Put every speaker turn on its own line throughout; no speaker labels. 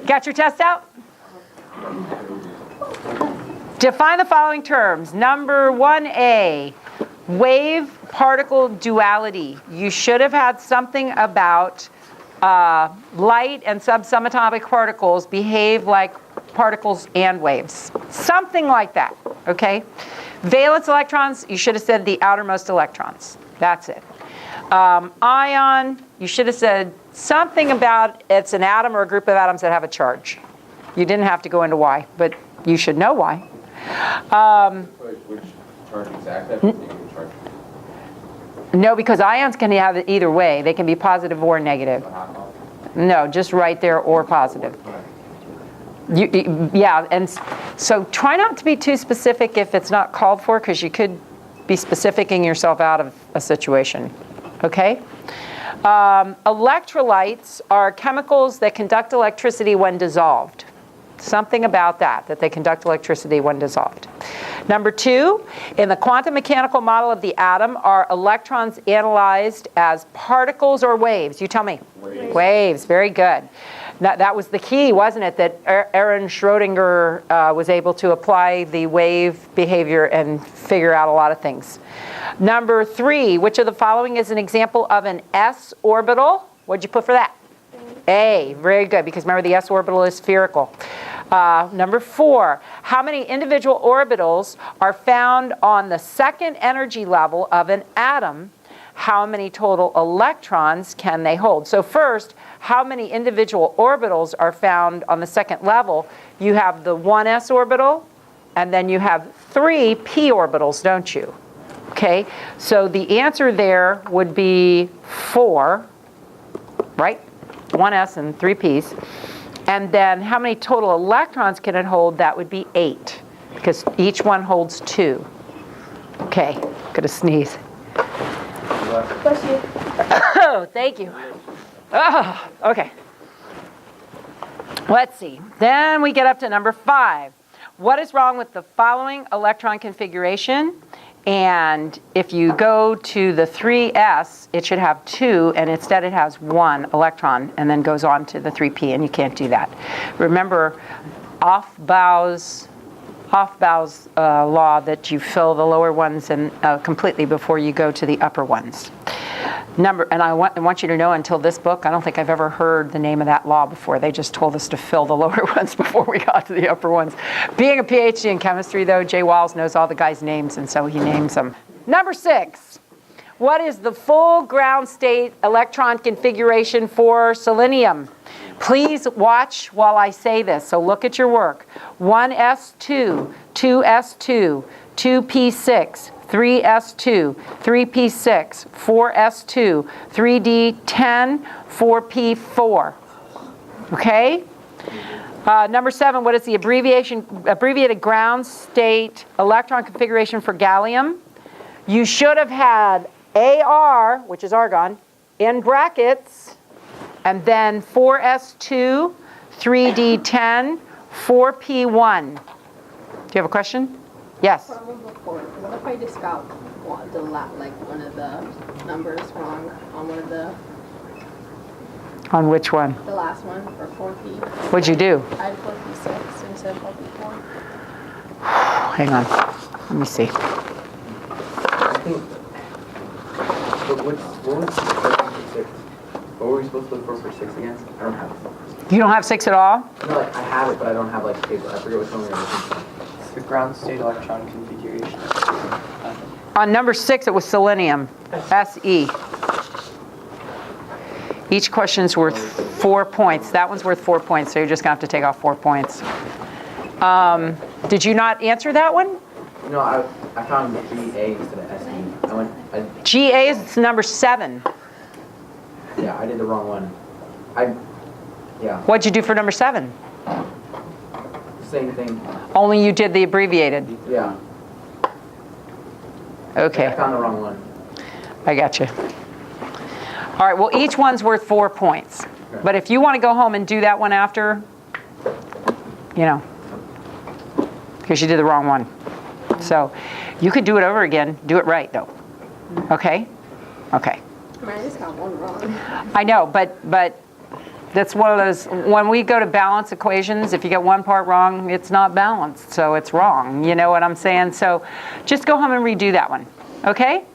Got your test out? Define the following terms. Number 1A, wave-particle duality. You should have had something about light and subatomic particles behave like particles and waves. Something like that, okay? Valence electrons, you should have said the outermost electrons. That's it. Ion, you should have said something about it's an atom or a group of atoms that have a charge. You didn't have to go into why, but you should know why.
Which charge exactly? Charge.
No, because ions can have it either way. They can be positive or negative. No, just right there or positive. Yeah, and so try not to be too specific if it's not called for, because you could be specificing yourself out of a situation. Okay? Electrolytes are chemicals that conduct electricity when dissolved. Something about that they conduct electricity when dissolved. Number 2, in the quantum mechanical model of the atom, are electrons analyzed as particles or waves? You tell me. Waves, very good. That was the key, wasn't it, that Aaron Schrodinger was able to apply the wave behavior and figure out a lot of things. Number 3, which of the following is an example of an s orbital? What'd you put for that? A, very good, because remember the s orbital is spherical. Number 4, how many individual orbitals are found on the second energy level of an atom? How many total electrons can they hold? So first, how many individual orbitals are found on the second level? You have the 1s orbital, and then you have 3 p orbitals, don't you? Okay, so the answer there would be 4, right? 1s and 3 p's. And then how many total electrons can it hold? That would be 8, because each one holds 2. Okay, gonna sneeze.
Bless you.
Oh, thank you. Oh, okay. Let's see. Then we get up to number 5. What is wrong with the following electron configuration? And if you go to the 3s, it should have 2, and instead it has 1 electron, and then goes on to the 3p, and you can't do that. Remember, Aufbau's law that you fill the lower ones and completely before you go to the upper ones. And I want you to know, until this book, I don't think I've ever heard the name of that law before. They just told us to fill the lower ones before we got to the upper ones. Being a PhD in chemistry, though, Jay Wiles knows all the guys' names, and so he names them. Number 6, what is the full ground state electron configuration for selenium? Please watch while I say this, so look at your work. 1s2, 2s2, 2p6, 3s2, 3p6, 4s2, 3d10, 4p4. Okay? Number 7, what is the abbreviated ground state electron configuration for gallium? You should have had Ar, which is argon, in brackets, and then 4s2, 3d10, 4p1. Do you have a question? Yes.
Problem before. What if I just got one of the numbers wrong on one of the?
On which one?
The last one for 4p.
What'd you do?
I had 4p6 instead of 4p4.
Hang on. Let me see.
I think. What was 6? What were we supposed to look for 6 again? I don't have it.
You don't have 6 at all?
No, I have it, but I don't have paper. I forget which one we were looking for.
The ground state electron configuration.
On number 6, it was selenium, SE. Each question is worth 4 points. That one's worth 4 points, so you're just going to have to take off 4 points. Did you not answer that one?
No, I found GA instead of SE.
GA is number 7.
Yeah, I did the wrong one. Yeah.
What'd you do for number 7?
Same thing.
Only you did the abbreviated.
Yeah.
Okay.
I found the wrong one.
I got you. All right, well, each one's worth 4 points.
Okay.
But if you want to go home and do that one after, because you did the wrong one. So you could do it over again. Do it right, though. Okay? Okay.
I just got one wrong.
I know, but That's one of those, when we go to balance equations, if you get one part wrong, it's not balanced, so it's wrong. You know what I'm saying? So just go home and redo that one, okay?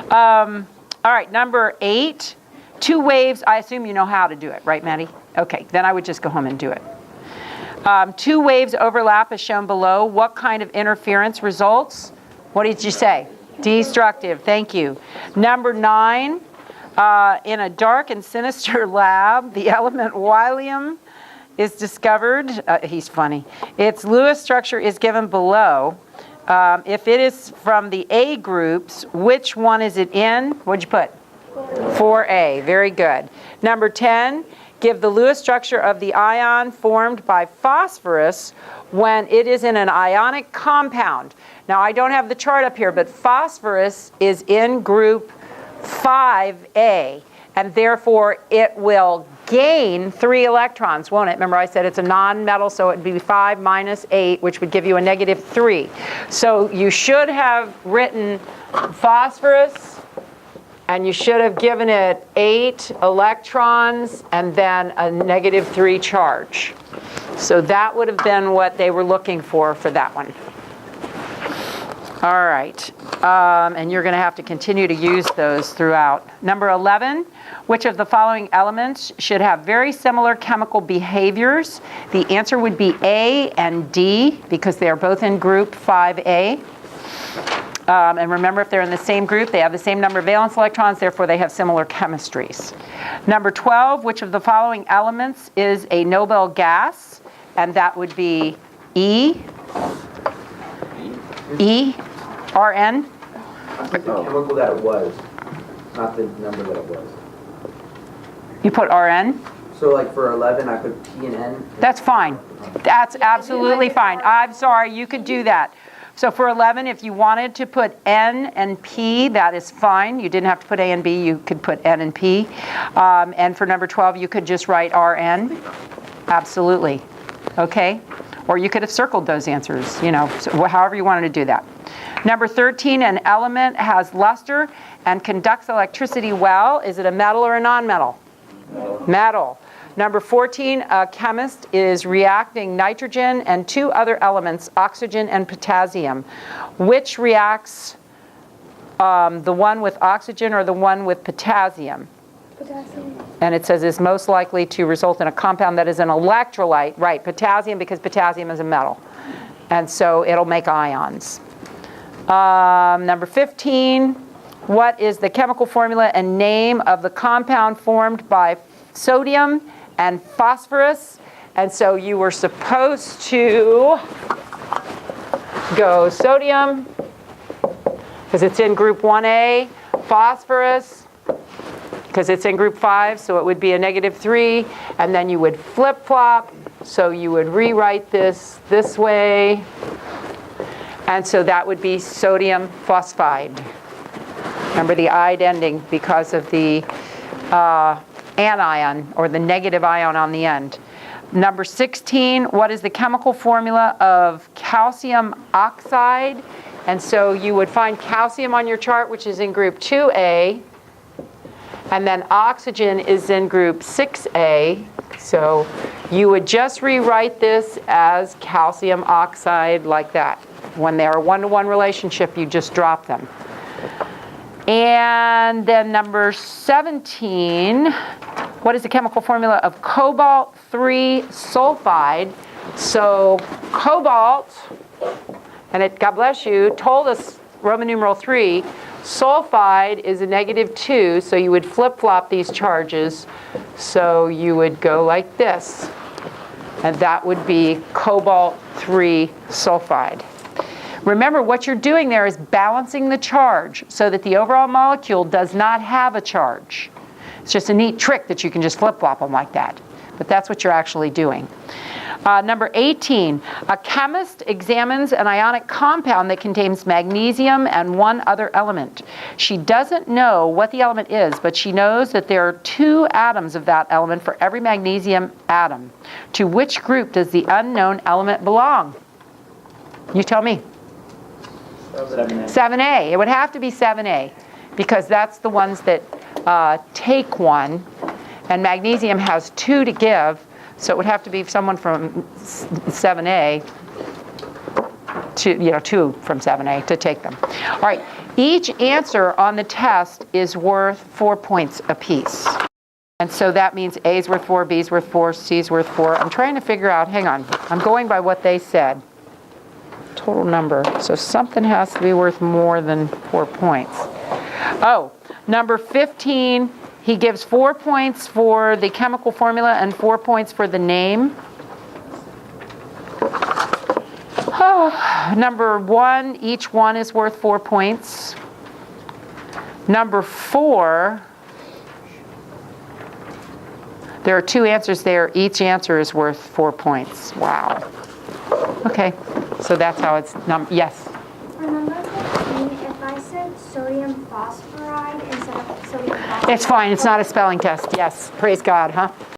All right, number 8, 2 waves. I assume you know how to do it, right, Maddie? Okay, then I would just go home and do it. 2 waves overlap as shown below. What kind of interference results? What did you say? Destructive, thank you. Number 9, in a dark and sinister lab, the element Gallium is discovered. He's funny. Its Lewis structure is given below. If it is from the A groups, which one is it in? What'd you put? 4A, very good. Number 10, give the Lewis structure of the ion formed by phosphorus when it is in an ionic compound. Now, I don't have the chart up here, but phosphorus is in group 5A, and therefore it will gain 3 electrons, won't it? Remember I said it's a non-metal, so it would be 5 minus 8, which would give you a negative 3. So you should have written phosphorus, and you should have given it 8 electrons and then a negative 3 charge. So that would have been what they were looking for that one. All right, and you're going to have to continue to use those throughout. Number 11, which of the following elements should have very similar chemical behaviors? The answer would be A and D, because they are both in group 5A. And remember, if they're in the same group, they have the same number of valence electrons, therefore they have similar chemistries. Number 12, which of the following elements is a noble gas? And that would be E, Rn.
I put the chemical that it was, not the number that it was.
You put Rn?
So like for 11, I put P and N.
That's fine. That's absolutely fine. I'm sorry, you could do that. So for 11, if you wanted to put N and P, that is fine. You didn't have to put A and B, you could put N and P. And for number 12, you could just write Rn. Absolutely. Okay? Or you could have circled those answers, you know, so however you wanted to do that. Number 13, an element has luster and conducts electricity well. Is it a metal or a non-metal? Metal. Number 14, a chemist is reacting nitrogen and 2 other elements, oxygen and potassium. Which reacts, the one with oxygen or the one with potassium?
Potassium.
And it says is most likely to result in a compound that is an electrolyte. Right, potassium, because potassium is a metal. And so it'll make ions. Number 15, what is the chemical formula and name of the compound formed by sodium and phosphorus? And so you were supposed to go sodium, because it's in group 1A, phosphorus, because it's in group 5, so it would be a negative 3, and then you would flip-flop, so you would rewrite this way, and so that would be sodium phosphide. Remember the "ide" ending because of the anion, or the negative ion on the end. Number 16, what is the chemical formula of calcium oxide? And so you would find calcium on your chart, which is in group 2A, and then oxygen is in group 6A. So you would just rewrite this as calcium oxide like that. When they're a one-to-one relationship, you just drop them. And then number 17, what is the chemical formula of cobalt 3 sulfide? So cobalt, and it, God bless you, told us Roman numeral 3, sulfide is a negative 2, so you would flip-flop these charges. So you would go like this, and that would be cobalt 3 sulfide. Remember, what you're doing there is balancing the charge so that the overall molecule does not have a charge. It's just a neat trick that you can just flip-flop them like that. But that's what you're actually doing. Number 18, a chemist examines an ionic compound that contains magnesium and 1 other element. She doesn't know what the element is, but she knows that there are 2 atoms of that element for every magnesium atom. To which group does the unknown element belong? You tell me.
7A.
7A. It would have to be 7A, because that's the ones that take 1. And magnesium has 2 to give, so it would have to be someone from 7A, to, 2 from 7A to take them. All right, each answer on the test is worth 4 points apiece. And so that means A is worth 4, B is worth 4, C is worth 4. I'm trying to figure out, hang on, I'm going by what they said. Total number. So something has to be worth more than 4 points. Oh, number 15, he gives 4 points for the chemical formula and 4 points for the name. Oh, number 1, each one is worth 4 points. Number 4, there are 2 answers there. Each answer is worth 4 points. Wow. Okay, so that's how it's yes?
Remember 15, if I said sodium phosphoride instead of sodium phosphoride?
It's fine, it's not a spelling test. Yes, praise God, huh?